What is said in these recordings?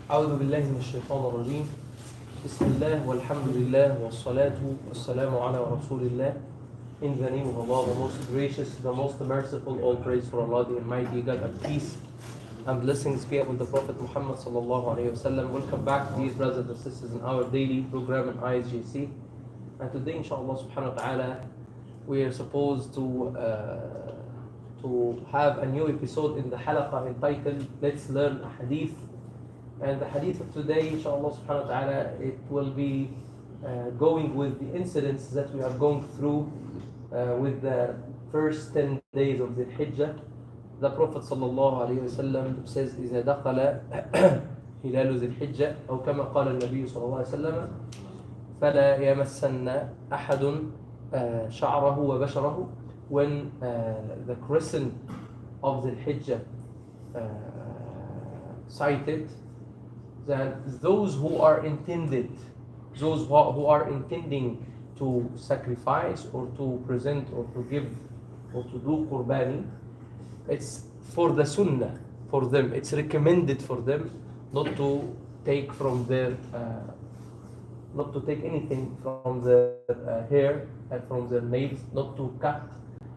أعوذ بالله من الشيطان الرجيم. بسم الله والحمد لله والصلاة والسلام على رسول الله. In the name of Allah, the most gracious, the most merciful, all praise for Allah, the Almighty God, and peace and blessings be upon the Prophet Muhammad sallallahu alayhi wa sallam. Welcome back, dear brothers and sisters, in our daily program in ISJC. And today, inshallah subhanahu wa ta'ala, we are supposed to have a new episode in the halaqah entitled Let's Learn a Hadith. And the hadith of today, inshallah subhanahu wa ta'ala, it will be going with the incidents that we are going through with the first 10 days of the Hijjah. The Prophet sallallahu alayhi wa sallam says, إِذَا دَخَلَ هِلَالُ ذِي الْحِجَّةِ أو كما قال النبي صلى الله عليه وسلم فلا يمسن أحد شعره وبشره. When the crescent of the Hijjah sighted, that those who are intending to sacrifice or to present or to give or to do qurbani, it's for the sunnah for them. It's recommended for them not to take from their not to take anything from their hair and from their nails, not to cut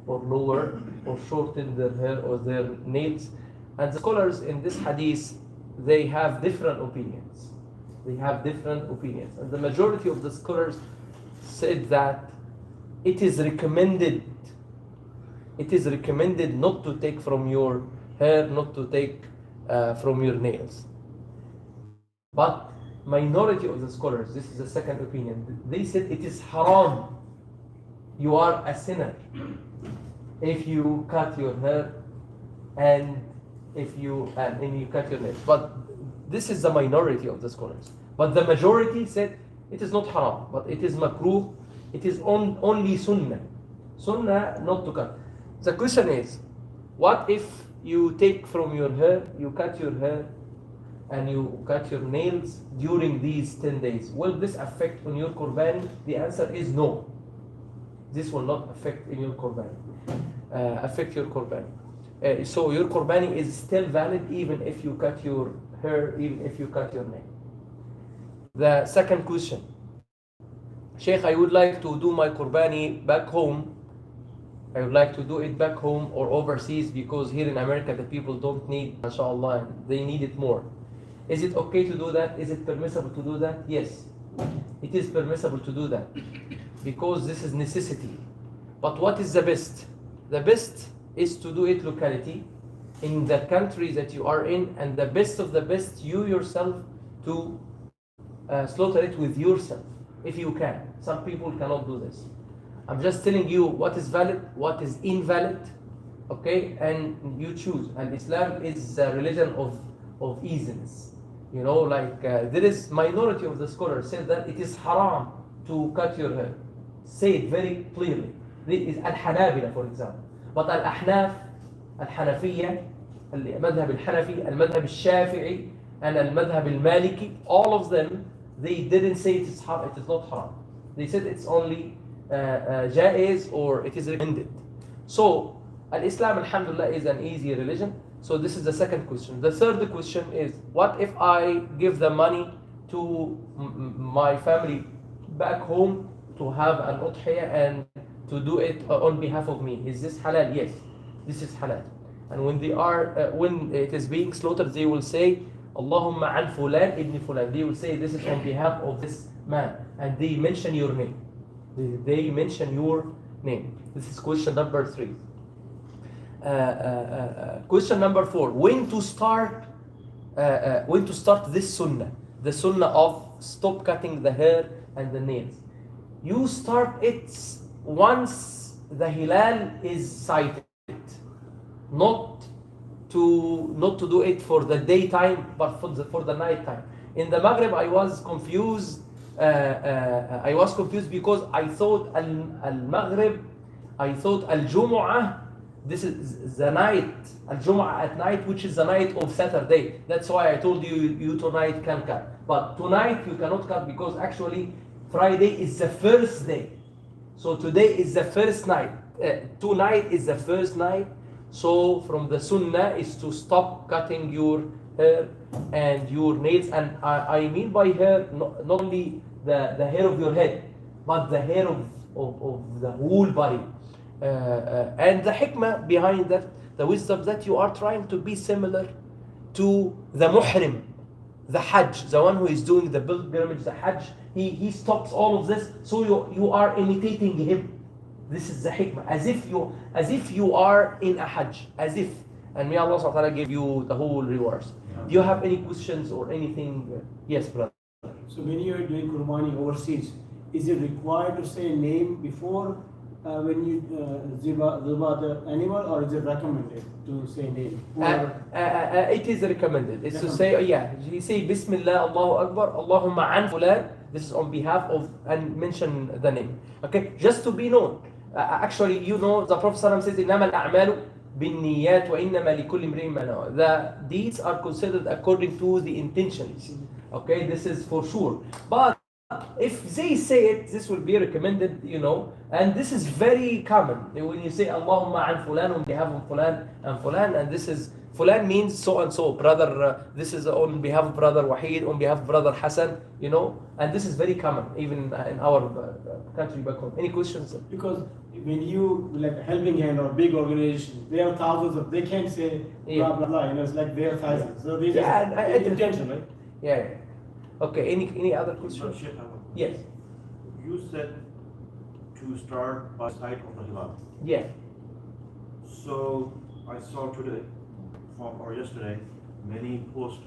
or lower or shorten their hair or their nails. And the scholars in this hadith, they have different opinions. And the majority of the scholars said that it is recommended not to take from your hair, not to take from your nails. But minority of the scholars, this is the second opinion, they said it is haram. You are a sinner if you cut your hair and if you cut your nails. But this is the minority of the scholars. But the majority said it is not haram, but it is makruh. It is only sunnah not to cut. The question is, what if you take from your hair, you cut your hair and you cut your nails during these 10 days? Will this affect on your qurbani? The answer is no. This will not affect in your qurbani. So your qurbani is still valid even if you cut your hair, even if you cut your nail. The second question, Sheikh, I would like to do my qurbani back home. I would like to do it back home or overseas because here in America the people don't need, mashallah, they need it more. Is it okay to do that? Is it permissible to do that? Yes, it is permissible to do that because this is necessity. But what is the best? The best is to do it locality in the country that you are in, and the best of the best, you yourself to slaughter it with yourself if you can. Some people cannot do this. I'm just telling you what is valid, what is invalid, okay, and you choose. And Islam is a religion of easiness. You know, like there is minority of the scholars say that it is haram to cut your hair. Say it very clearly. This is Al-Hanabila, for example. But Al-Ahnaf, Al-Hanafiyya, المذهب الحنفي, المذهب الشافعي, and المذهب المالكي, all of them, they didn't say it is haram, it is not haram. They said it's only jaiz or it is recommended. So, Al-Islam, alhamdulillah, is an easy religion. So this is the second question. The third question is, what if I give the money to my family back home to have an udhiyah and to do it on behalf of me? Is this halal? Yes, this is halal. And when they are, when it is being slaughtered, they will say, Allahumma an fulan ibn fulan. They will say, this is on behalf of this man. And they mention your name. They mention your name. This is question number 3. Question number 4. When to start this sunnah? The sunnah of stop cutting the hair and the nails. You start it once the hilal is sighted. Not to do it for the daytime, but for the night time. In the Maghrib, I was confused. Because I thought al-Maghrib, I thought al-Jumu'ah, this is the night, al-Jumu'ah at night, which is the night of Saturday. That's why I told you tonight can cut. But tonight you cannot cut because actually Friday is the first day. So today is the first night. Tonight is the first night. So from the sunnah is to stop cutting your hair and your nails, and I mean by hair not only the hair of your head, but the hair of the whole body. And the hikmah behind that, the wisdom that you are trying to be similar to the muhrim, the hajj, the one who is doing the pilgrimage, the hajj. He stops all of this, so you are imitating him. This is the hikmah, as if you are in a hajj, as if. And may Allah subhanahu wa ta'ala give you the whole rewards. Do you have any questions or anything? Yes, brother. So when you are doing Qurbani overseas, is it required to say a name before when you ziba the animal, or is it recommended to say name? It is recommended. It's to say, you say Bismillah, Allahu Akbar, Allahumma an fulan. This is on behalf of, and mention the name. Okay, just to be known. Actually, you know, the Prophet ﷺ says, إنما الأعمال بالنيات وإنما لكل امرئ ما نوى. The deeds are considered according to the intentions. Okay, this is for sure. But if they say it, this will be recommended, you know, and this is very common. When you say Allahumma an fulan on behalf of fulan and fulan, and this is, fulan means so and so, brother, this is on behalf of brother Wahid, on behalf of brother Hassan, you know, and this is very common, even in our country back home. Any questions? Because when you, like a helping hand or a big organization, they have thousands of, they can't say blah, blah, blah, you know, it's like they have thousands. So they just, intention, right? Yeah. Okay, any other questions? Yes. You said to start by sight of the hilal. Yeah. So I saw today, or yesterday, many posts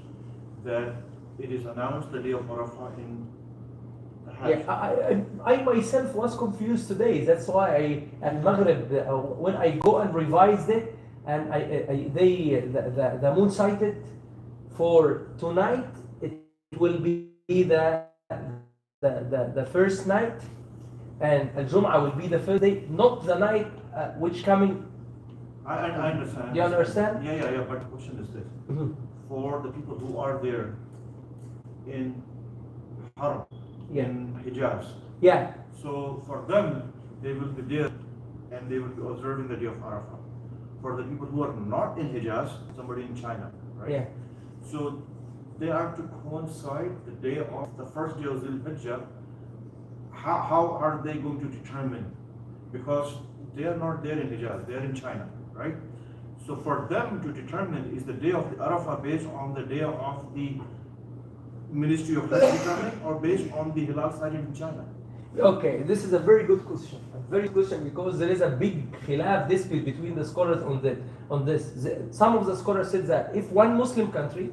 that it is announced the day of Arafah in the Hajj. Yeah, I myself was confused today. That's why at Maghrib, when I go and revised it, and the moon sighted for tonight, it will be the first night, and Al-Jum'ah will be the first day, not the night which coming. I understand. You understand? Yeah. But the question is this: for the people who are there in Haram, in Hijaz. Yeah. So for them, they will be there and they will be observing the day of Arafah. For the people who are not in Hijaz, somebody in China, right? Yeah. So they are to coincide the day of the first day of Zul Hijjah. How are they going to determine? Because they are not there in Hijaz, they are in China, right? So for them to determine is the day of the Arafah based on the day of the Ministry of Hajj determining, or based on the Hilal sighted in China? Okay, this is a very good question. A very good question, because there is a big khilaf dispute between the scholars on this. Some of the scholars said that if one Muslim country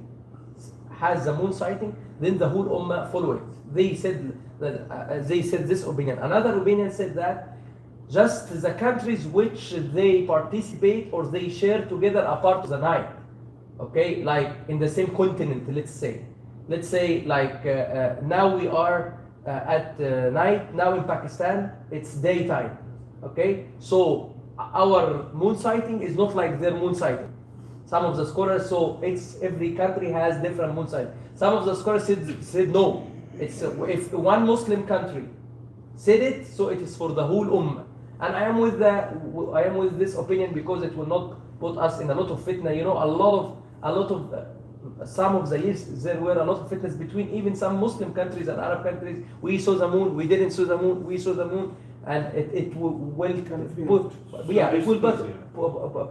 has the moon sighting, then the whole ummah follow it. They said that they said this opinion. Another opinion said that just the countries which they participate or they share together a part of the night. Okay, like in the same continent, let's say like now we are at night. Now in Pakistan it's daytime. Okay, so our moon sighting is not like their moon sighting. Some of the scholars, so it's every country has different moon sighting. Some of the scholars said no. It's if one Muslim country said it, so it is for the whole ummah. And I am with this opinion because it will not put us in a lot of fitna. You know, a lot of some of the years there were a lot of fitness between even some Muslim countries and Arab countries. We saw the moon, we didn't see the moon, we saw the moon, and it will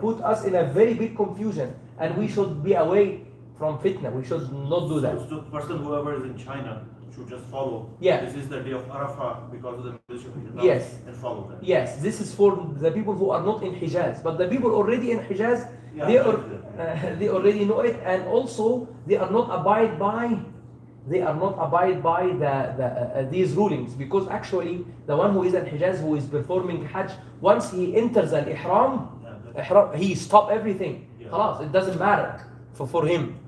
put us in a very big confusion, and we should be away from fitna. We should not do that. So the person whoever is in China should just follow. Yeah. This is the day of Arafah because of the Ministry of Hijaz. Yes. And follow that. Yes, this is for the people who are not in Hijaz, but the people already in Hijaz, they already know it, and also they are not abide by these rulings, because actually the one who is in Hijaz who is performing Hajj, once he enters an ihram, he stop everything. Khalas, it doesn't matter for him.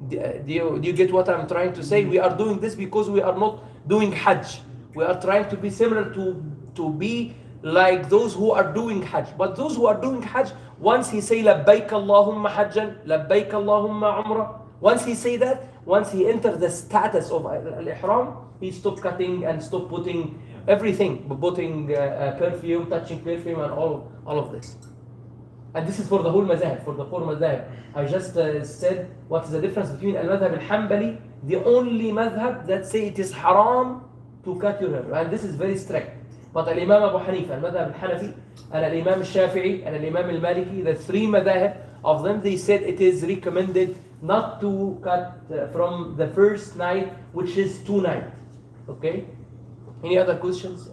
Do you get what I'm trying to say? We are doing this because we are not doing Hajj. We are trying to be similar to be like those who are doing Hajj. But those who are doing Hajj, once he say labbaik Allahumma hajjan, labbaik Allahumma umrah, once he say that, once he enters the status of al-ihram, he stop cutting and stop putting everything, putting perfume, touching perfume, and all of this. And this is for the whole madhab, for the four madhab. I just said what is the difference between al-madhab al-Hanbali, the only madhab that say it is haram to cut your hair, and this is very strict. But al-Imam Abu Hanifa, al-madhab al-Hanafi, and al-Imam al-Shafi'i, and al-Imam al-Maliki, the three madhab of them, they said it is recommended not to cut from the first night, which is 2 nights. Okay? Any other questions?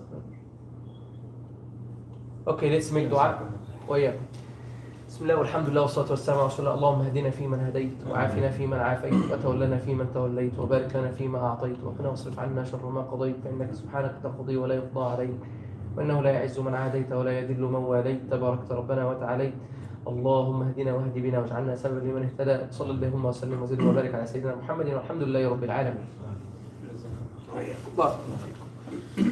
Okay, let's make dua. وإياكم. بسم الله والحمد لله والصلاة والسلام على رسول الله. اللهم اهدنا فيمن هديت وعافنا فيمن عافيت وتولنا فيمن توليت وبارك لنا فيما أعطيت وقنا واصرف عنا شر ما قضيت فإنك سبحانك تقضي ولا يقضى عليك وإنه لا يعز من عاديت ولا يذل من واليت تباركت ربنا وتعاليت. اللهم اهدنا واهد بنا واجعلنا سببا لمن اهتدى. صلى اللهم وسلم وزد وبارك على سيدنا محمد والحمد لله رب العالمين. بارك الله فيكم.